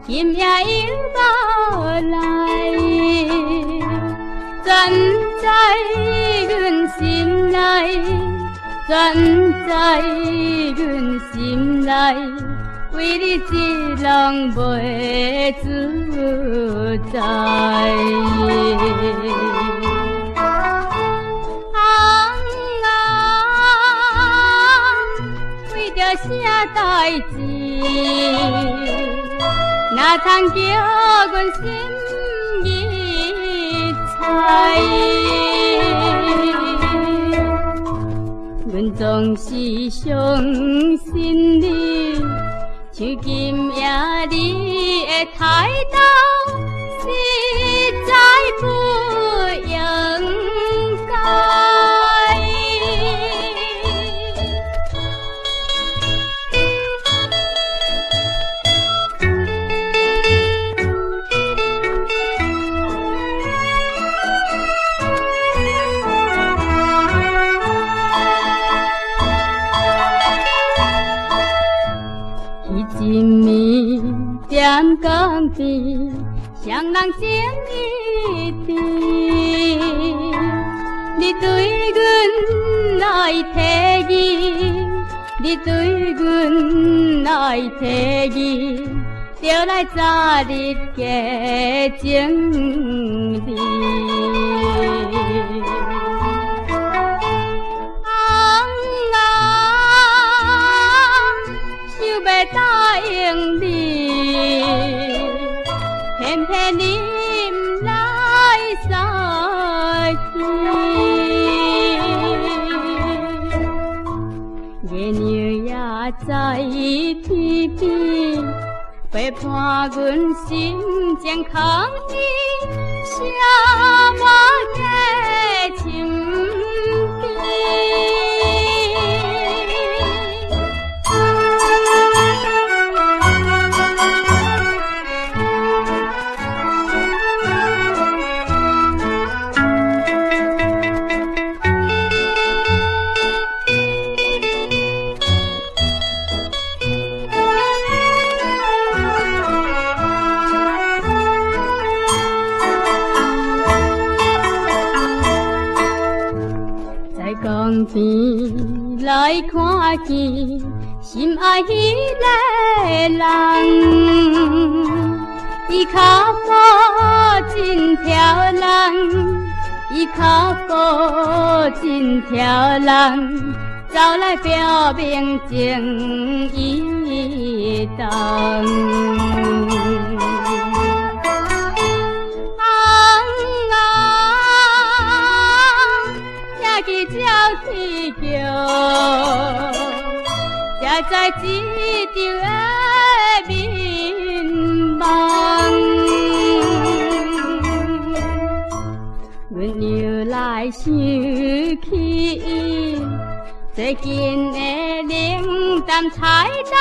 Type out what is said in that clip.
今夜又到来，全在阮心内，全在阮心内，为你一人袂自在。为着啥代志？哪通叫阮心意猜？阮总是相信你，像今夜你的态度，实在不应该。一暝踮江边，双人情意甜。你对阮来提议，你对阮来提议，就来早日加情理。答应你，偏偏你不来相去。月娘也在偏偏，陪伴阮心情空虚，写满的情悲。江边来看见心爱迄个人，伊脚步真挑人，伊脚步真挑人，走来表明情意重。天桥，才知一场的迷茫。阮又来想起伊，最近的冷淡菜刀。